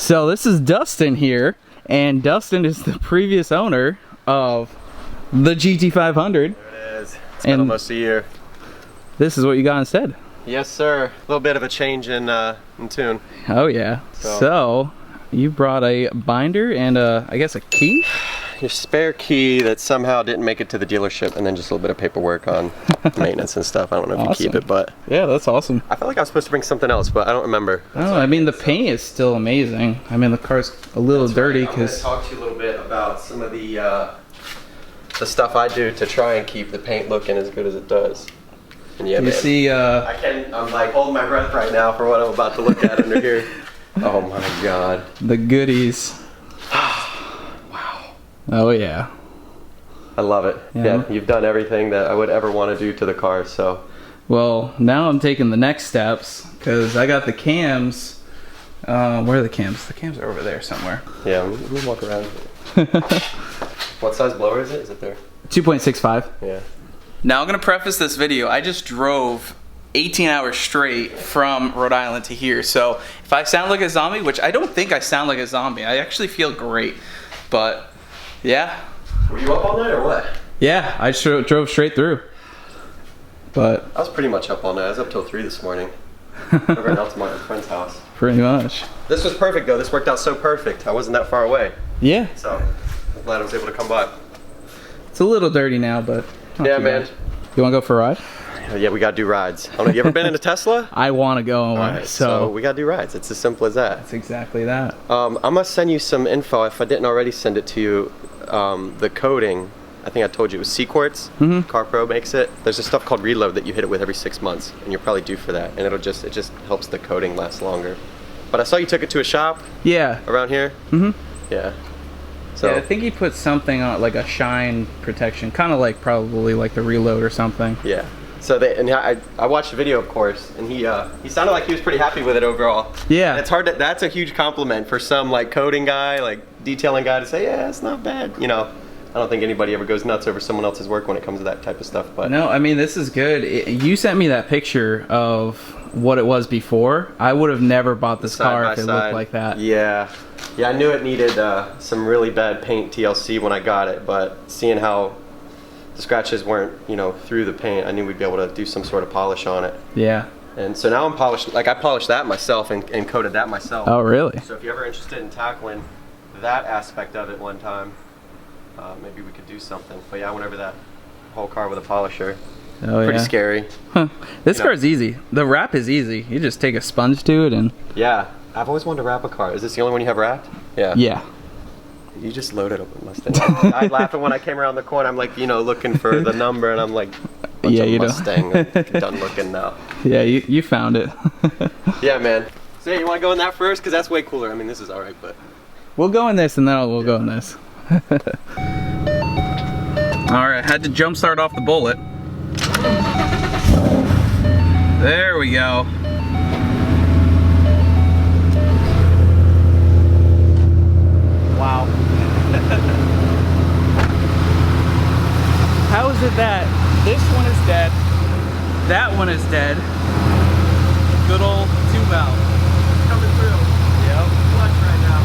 So this is Dustin here, and Dustin is the previous owner of the GT500. There it is. It's been almost a year. This is what you got instead. Yes, sir. A little bit of a change in tune. Oh yeah. So you brought a binder and I guess a key? Your spare key that somehow didn't make it to the dealership, and then just a little bit of paperwork on maintenance and stuff. I don't know if you keep it, but yeah, that's awesome. I felt like I was supposed to bring something else, but I don't remember. Oh, I mean the paint is still amazing. I mean the car's a little dirty because. I'm going to talk to you a little bit about some of the stuff I do to try and keep the paint looking as good as it does. And yeah, you man, see, I'm like holding my breath right now for what I'm about to look at under here. Oh my God. The goodies. Oh yeah. I love it. Yeah, you've done everything that I would ever want to do to the car, so. Well, now I'm taking the next steps because I got the cams. Where are the cams? The cams are over there somewhere. Yeah, let me walk around. What size blower is it? Is it there? 2.65. Yeah. Now I'm going to preface this video. I just drove 18 hours straight from Rhode Island to here. So if I sound like a zombie, which I don't think I sound like a zombie, I actually feel great. But yeah. Were you up all night or what? Yeah, I drove straight through. But I was pretty much up all night. I was up till 3 this morning. Over at Altamont, my friend's house. Pretty much. This was perfect though. This worked out so perfect. I wasn't that far away. Yeah. So I'm glad I was able to come by. It's a little dirty now, but yeah, man. You want to go for a ride? Yeah, we gotta do rides. I don't know, you ever been in a Tesla? I want to go on one. Right, so we gotta do rides. It's as simple as that. That's exactly that. I'm gonna send you some info if I didn't already send it to you. The coating, I think I told you it was C-Quartz. CarPro makes it. There's a stuff called Reload that you hit it with every 6 months, and you're probably due for that. And it just helps the coating last longer. But I saw you took it to a shop. Yeah. Around here. Yeah. So yeah, I think he put something on like a shine protection, kind of like probably like the Reload or something. Yeah. So I watched the video, of course, and he sounded like he was pretty happy with it overall. Yeah. And it's hard to, that's a huge compliment for some like coating guy, like detailing guy to say, yeah, it's not bad. You know, I don't think anybody ever goes nuts over someone else's work when it comes to that type of stuff. But no, I mean, this is good. You sent me that picture of what it was before. I would have never bought this car if it looked like that. Yeah. Yeah, I knew it needed some really bad paint TLC when I got it, but seeing how the scratches weren't, you know, through the paint, I knew we'd be able to do some sort of polish on it. Yeah. And so now I'm polished, like I polished that myself and coated that myself. Oh, really? So if you're ever interested in tackling that aspect of it one time, maybe we could do something. But yeah, I went over that whole car with a polisher. Oh, pretty scary. Huh. This car's easy. The wrap is easy. You just take a sponge to it and... Yeah. I've always wanted to wrap a car. Is this the only one you have wrapped? Yeah. Yeah. You just loaded up with Mustang. I laughed when I came around the corner. I'm like, you know, looking for the number, and I'm like, yeah, you Mustang. Done looking now. Yeah, you found it. Yeah, man. So yeah, you want to go in that first? Because that's way cooler. I mean, this is all right, but... We'll go in this, and then we'll go in this. All right, had to jump start off the Bullet. There we go. Wow. How is it that this one is dead, that one is dead, good old 2-valve coming through. Yep. Clutch right now.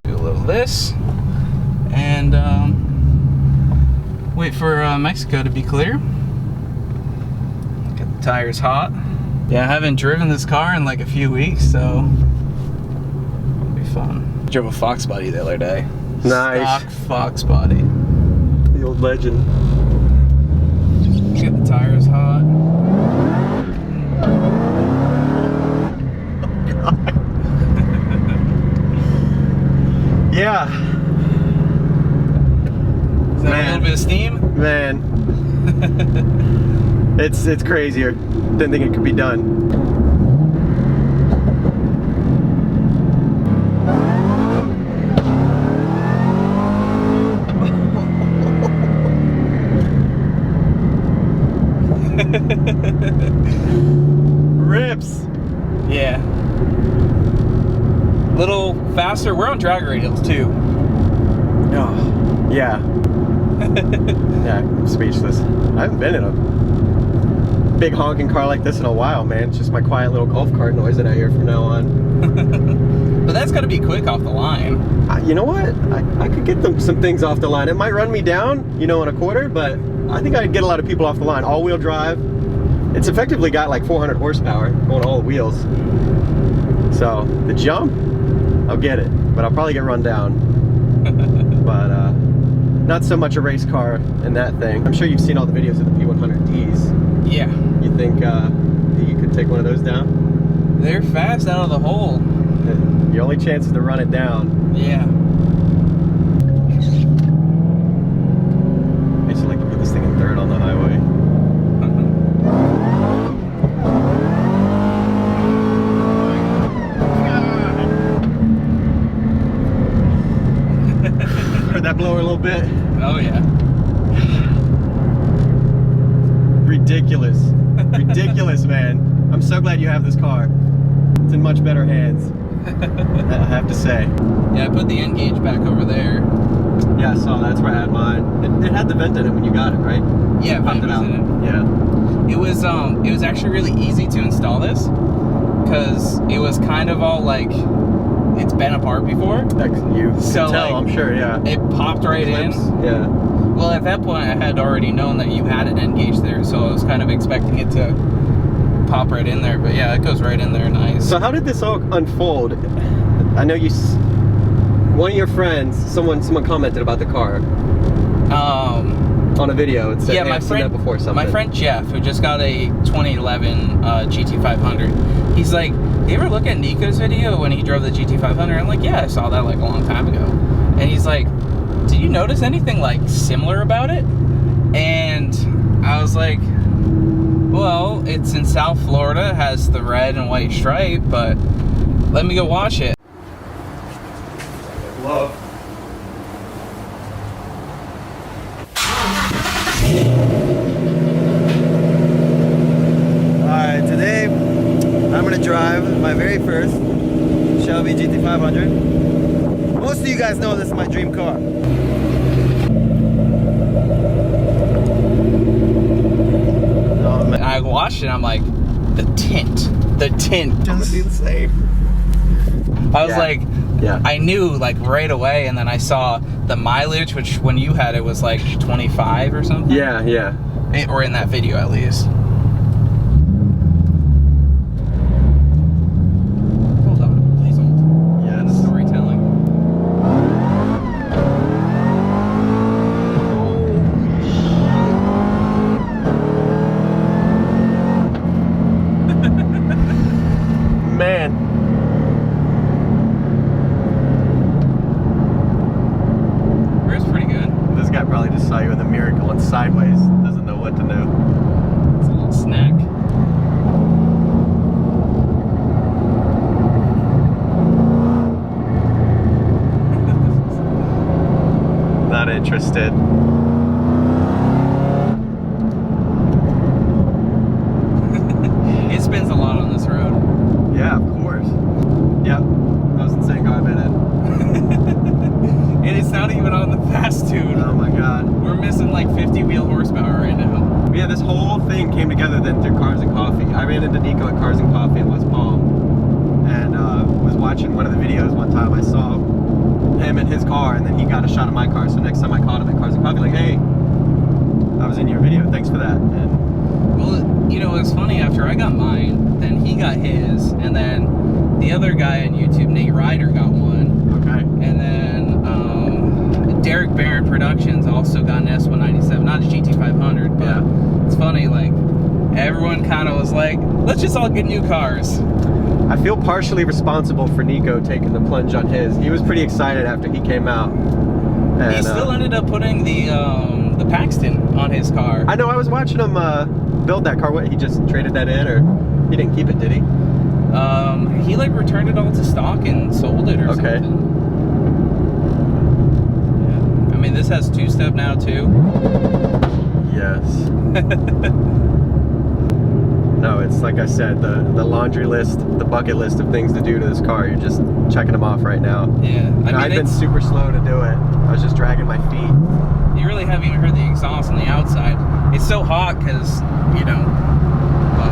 Do a little this, and wait for Mexico to be clear. Get the tires hot. Yeah, I haven't driven this car in like a few weeks, so it'll be fun. Drove a Fox body the other day. Nice. Stock Fox body. The old legend. Get the tires hot. Oh, God. Yeah. Is that a little bit of steam? Man. It's crazier. Didn't think it could be done. Rips. Yeah. Little faster. We're on drag radials too. Oh, yeah. Yeah, I'm speechless. I haven't been in a big honking car like this in a while, man. It's just my quiet little golf cart noise that I hear from now on. But that's got to be quick off the line. You know what? I could get some things off the line. It might run me down, you know, in a quarter, but I think I'd get a lot of people off the line. All-wheel drive. It's effectively got like 400 horsepower going all the wheels. So the jump, I'll get it, but I'll probably get run down. But not so much a race car in that thing. I'm sure you've seen all the videos of the P100Ds. Yeah. You think you could take one of those down? They're fast out of the hole. Your only chance is to run it down. Yeah. I just like to put this thing in third on the highway. Heard that blower a little bit? Oh yeah. Ridiculous. Ridiculous, man. I'm so glad you have this car. It's in much better hands, I have to say. Yeah, I put the N gauge back over there. Yeah, I saw that. That's where I had mine. It had the vent in it when you got it, right? Yeah, Popped it out. in it. Yeah. It was actually really easy to install this because it was kind of all like it's been apart before. You So, can tell, like, I'm sure, yeah. It popped right Clips, in. yeah. Well, at that point, I had already known that you had an N gauge there, so I was kind of expecting it to pop right in there. But yeah, it goes right in there, nice. So how did this all unfold? I know one of your friends, someone commented about the car on a video. It said, yeah, hey, my I've seen friend, that before, something. my friend Jeff, who just got a 2011 GT500. He's like, you ever look at Nico's video when he drove the GT500? I'm like, yeah, I saw that like a long time ago. And he's like, did you notice anything like similar about it? And I was like, well, it's in South Florida, has the red and white stripe, but let me go watch it. Love. Alright, today I'm gonna drive my very first Shelby GT500. Most of you guys know this is my dream car. I watched it, I'm like, the tint. Just insane. I was like, Yeah. I knew like right away, and then I saw the mileage, which when you had it was like 25 or something. Yeah, yeah. Or in that video at least. Hold on, please hold. Yeah, The storytelling. man. It's pretty good. This guy probably just saw you in the mirror going sideways. Doesn't know what to do. It's a little snack. Not interested. It spins a lot on this road. Yeah, of course. Yep. Most insane car I've been in. And it's not even on the fast tune. Oh my god. We're missing like 50 wheel horsepower right now. Yeah, this whole thing came together then through Cars and Coffee. I ran into Nico at Cars and Coffee in West Palm and was watching one of the videos one time. I saw him in his car and then he got a shot of my car. So next time I called him at Cars and Coffee, like, hey, I was in your video. Thanks for that. And Well, you know, it's funny, after I got mine, then he got his, and then the other guy on YouTube, Nate Ryder, got one. okay. And then Derek Barron Productions also got an S197, not a GT500, but Yeah. it's funny, like, everyone kind of was like, let's just all get new cars. I feel partially responsible for Nico taking the plunge on his. He was pretty excited after he came out. And, He still ended up putting the Paxton on his car. I know, I was watching him build that car. What, he just traded that in, or he didn't keep it, did he? He like returned it all to stock and sold it or Okay. something. Yeah. I mean, this has two-step now too. Yes. No, it's like I said, the laundry list, the bucket list of things to do to this car, you're just checking them off right now. Yeah. I mean, I've been super slow to do it. I was just dragging my feet. you really haven't even heard the exhaust on the outside. It's so hot because, you know, but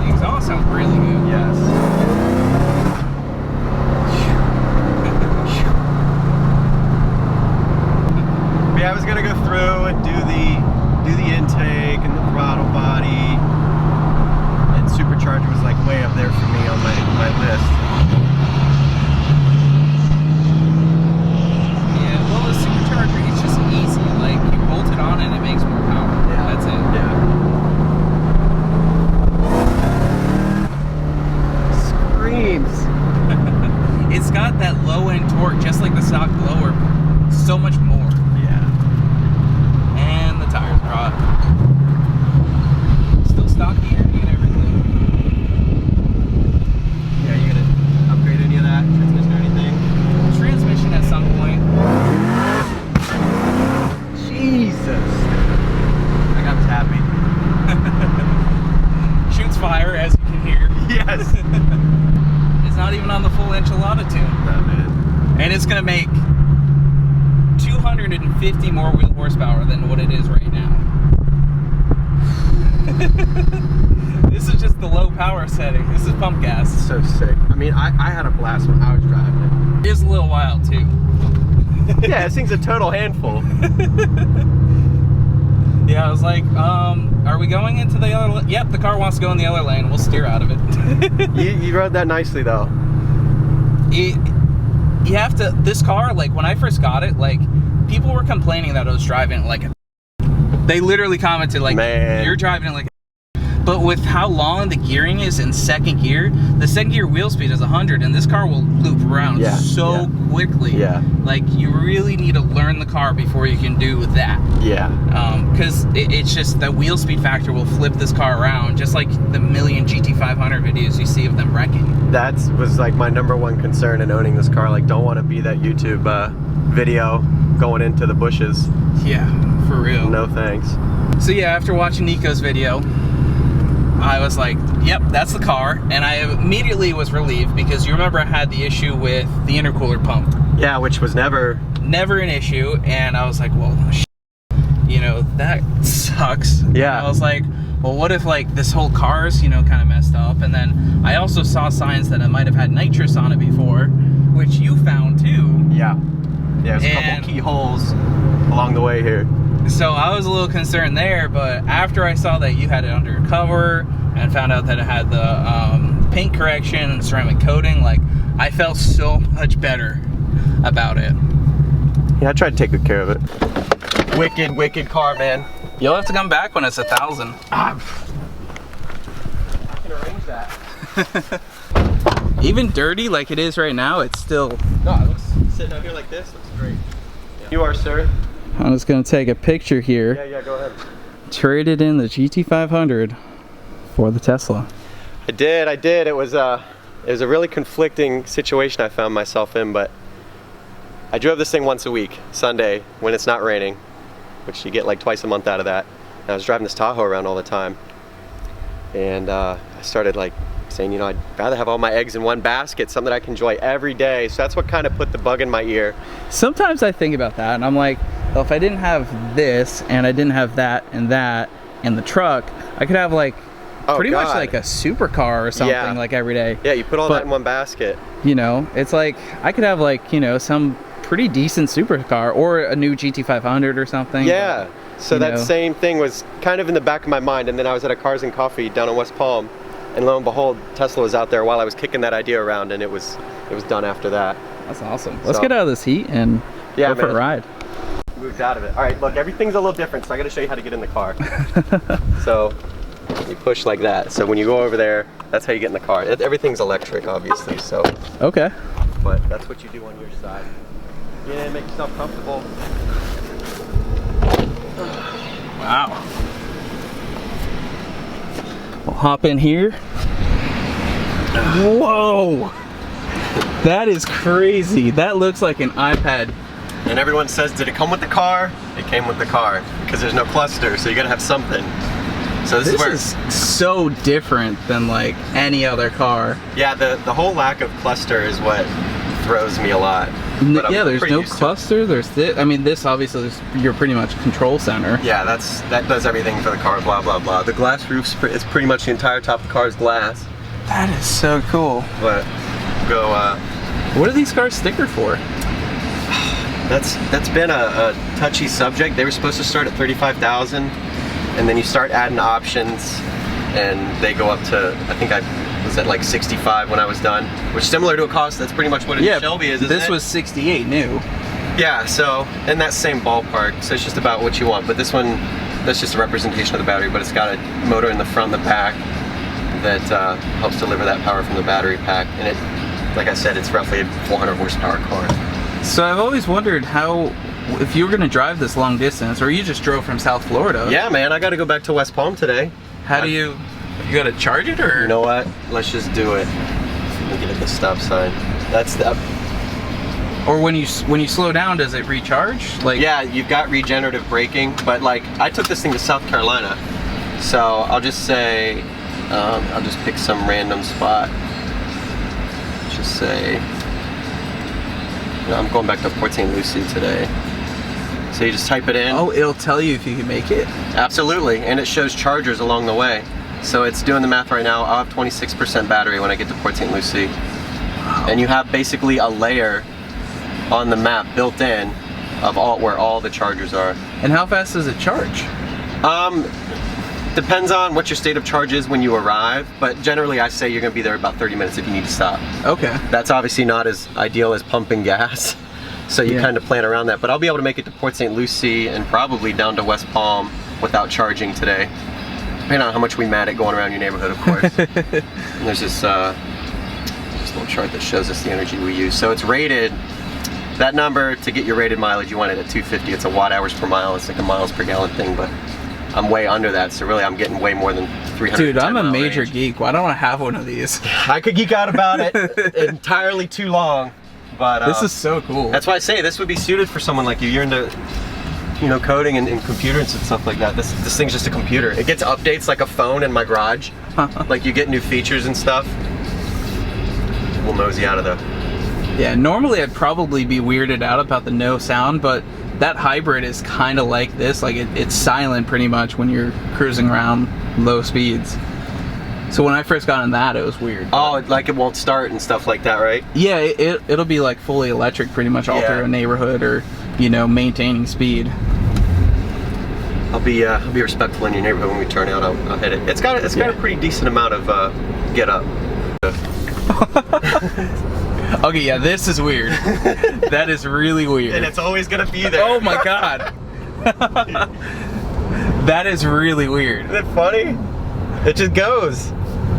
the exhaust sounds really good. Yes. was gonna go through and do the intake and the throttle body, and supercharger was like way up there for me on my list. Yeah, well, the supercharger is just easy. Like, you bolt it on and it makes more power. Yeah. That's it. Yeah. Screams. It's got that low end torque, just like the stock blower, so much more. Yeah. And the tires are hot. Still stock gearing and everything. Yeah, you gonna upgrade any of that transmission or anything? Transmission at some point. Jesus. I got tappy. Shoots fire, as you can hear. Yes. It's not even on the full enchilada tune. Oh, man. And it's gonna make 250 more wheel horsepower than what it is right now. This is just the low power setting. This is pump gas. So sick. I mean, I had a blast when I was driving it. It is a little wild too. Yeah, this thing's a total handful. Yeah, I was like, are we going into the other lane? Yep, the car wants to go in the other lane. We'll steer out of it. You rode that nicely, though. You have to, this car, like, when I first got it, like, people were complaining that I was driving it like a they literally commented, like, man, you're driving it like a but with how long the gearing is in second gear, the second gear wheel speed is 100, and this car will loop around so quickly. Yeah. Like, you really need to learn the car before you can do that. Yeah. Because it's just the wheel speed factor will flip this car around, just like the million GT500 videos you see of them wrecking. That was like my #1 concern in owning this car. Like, don't want to be that YouTube video going into the bushes. Yeah, for real. No thanks. So yeah, after watching Nico's video, I was like, yep, that's the car. And I immediately was relieved, because you remember I had the issue with the intercooler pump. Yeah, which was never an issue. And I was like, well, you know, that sucks. Yeah. And I was like, well, what if, like, this whole car's, you know, kind of messed up? And then I also saw signs that it might have had nitrous on it before, which you found too. Yeah. Yeah, there's a couple keyholes along the way here. So I was a little concerned there, but after I saw that you had it under cover and found out that it had the paint correction and ceramic coating, like, I felt so much better about it. Yeah, I tried to take good care of it. Wicked car, man. You'll have to come back when it's 1,000. I can arrange that. Even dirty like it is right now, it's still... No, it looks, sitting out here like this, looks great. Yeah. You are, sir. I'm just gonna take a picture here. Yeah, go ahead. Traded in the GT500 for the Tesla. I did. It was a really conflicting situation I found myself in, but I drove this thing once a week, Sunday, when it's not raining, which you get like twice a month out of that. And I was driving this Tahoe around all the time. And I started like saying, you know, I'd rather have all my eggs in one basket, something that I can enjoy every day. So that's what kind of put the bug in my ear. Sometimes I think about that and I'm like, well, if I didn't have this and I didn't have that and the truck, I could have like pretty much like a supercar or something like every day. Yeah, you put all that in one basket. You know, it's like I could have like, you know, some pretty decent supercar or a new GT500 or something. Yeah. But, so that same thing was kind of in the back of my mind, and then I was at a Cars and Coffee down in West Palm, and lo and behold, Tesla was out there while I was kicking that idea around, and it was done after that. That's awesome. Let's get out of this heat and go for a ride. Moved out of it. All right, look, everything's a little different, so I got to show you how to get in the car. So you push like that. So when you go over there, that's how you get in the car. Everything's electric, obviously. So okay. But that's what you do on your side. Yeah, make yourself comfortable. Wow. We'll hop in here. Whoa! That is crazy. That looks like an iPad. And everyone says, did it come with the car? It came with the car, because there's no cluster, so you gotta have something. So this is so different than like any other car. Yeah, the whole lack of cluster is what throws me a lot. Yeah, there's no cluster. There's this. I mean, this obviously is your pretty much control center. Yeah, that does everything for the car. Blah blah blah. The glass roof's is pretty much the entire top of the car's glass. That is so cool. But go. What are these cars stickered for? That's been a touchy subject. They were supposed to start at 35,000, and then you start adding options, and they go up to, I think I was at like 65 when I was done, which is similar to a cost. That's pretty much what a Shelby is, isn't this it? was 68 new. Yeah, so in that same ballpark. So it's just about what you want. But this one, that's just a representation of the battery, but it's got a motor in the front and the back that helps deliver that power from the battery pack. And it, like I said, it's roughly a 400 horsepower car. So I've always wondered how, if you were gonna drive this long distance, or you just drove from South Florida. Yeah, man, I gotta go back to West Palm today. How do you gotta charge it, or? You know what? Let's just do it. Let me get at the stop sign. That's the... Or when you slow down, does it recharge? Like, yeah, you've got regenerative braking, but like I took this thing to South Carolina, so I'll just say I'll just pick some random spot. Let's just say I'm going back to Port St. Lucie today. So you just type it in. Oh, it'll tell you if you can make it. Absolutely, and it shows chargers along the way. So it's doing the math right now. I'll have 26% battery when I get to Port St. Lucie, and you have basically a layer on the map built in of where all the chargers are. And how fast does it charge? Depends on what your state of charge is when you arrive, but generally I say you're gonna be there about 30 minutes if you need to stop. Okay. That's obviously not as ideal as pumping gas, so you kind of plan around that, but I'll be able to make it to Port St. Lucie and probably down to West Palm without charging today, depending on how much we mad at going around your neighborhood, of course. And there's this little chart that shows us the energy we use. So it's rated, that number, to get your rated mileage, you want it at 250. It's a watt hours per mile. It's like a miles per gallon thing, but I'm way under that, so really I'm getting way more than 300. Dude, I'm a major geek. Why don't I have one of these? I could geek out about it entirely too long, but this is so cool. That's why I say this would be suited for someone like you. You're into, you know, coding and computers and stuff like that. This thing's just a computer. It gets updates like a phone in my garage. Like you get new features and stuff. We'll mosey out of the... Yeah, normally I'd probably be weirded out about the no sound, but that hybrid is kind of like this. Like it's silent pretty much when you're cruising around low speeds. So when I first got in that, it was weird. Oh, like it won't start and stuff like that, right? Yeah, it'll be like fully electric pretty much all through a neighborhood, or, you know, maintaining speed. I'll be respectful in your neighborhood when we turn out. I'll hit it. It's got a pretty decent amount of get up. Okay, yeah, this is weird. That is really weird. And it's always gonna be there. Oh my god. That is really weird. Isn't it funny? It just goes.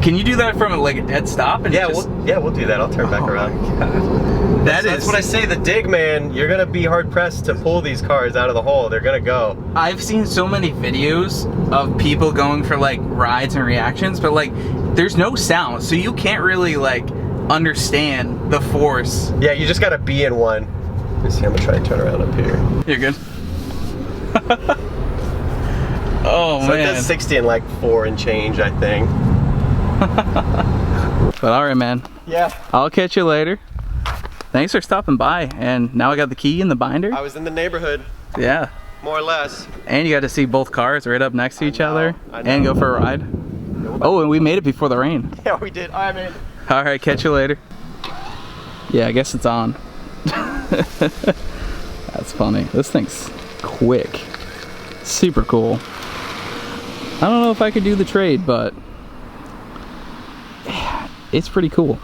Can you do that from like a dead stop? And we'll do that. I'll turn back around. God. That's what I say. The dig, man. You're gonna be hard pressed to pull these cars out of the hole. They're gonna go. I've seen so many videos of people going for like rides and reactions, but like there's no sound, so you can't really like understand the force. Yeah, you just gotta be in one. Let me see. I'm gonna try and turn around up here. You're good. Oh so man. It does 60 in like 4 and change, I think. But all right, man. Yeah. I'll catch you later. Thanks for stopping by, and now I got the key in the binder. I was in the neighborhood. Yeah. More or less. And you got to see both cars right up next to each other I know. and go for a ride. Oh, and we made it before the rain. Yeah, we did. All right, man. All right, catch you later. Yeah, I guess it's on. That's funny. This thing's quick. Super cool. I don't know if I could do the trade, but yeah, it's pretty cool.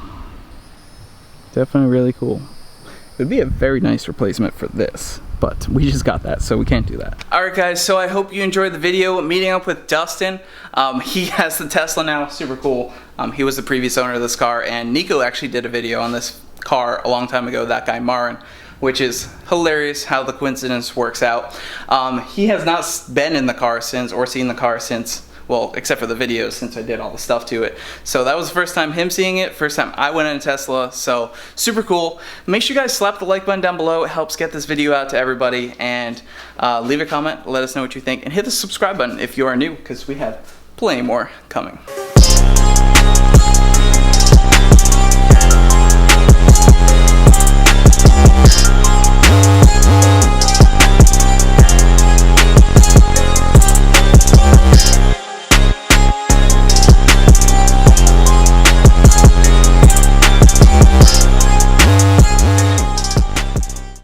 Definitely really cool. It would be a very nice replacement for this, but we just got that, so we can't do that. All right, guys, so I hope you enjoyed the video meeting up with Dustin. He has the Tesla now, super cool. He was the previous owner of this car, and Nico actually did a video on this car a long time ago, that guy Marin, which is hilarious how the coincidence works out. He has not been in the car since, or seen the car since, well, except for the videos, since I did all the stuff to it. So that was the first time him seeing it, first time I went in a Tesla, so super cool. Make sure you guys slap the like button down below. It helps get this video out to everybody, and leave a comment, let us know what you think, and hit the subscribe button if you are new, because we have plenty more coming.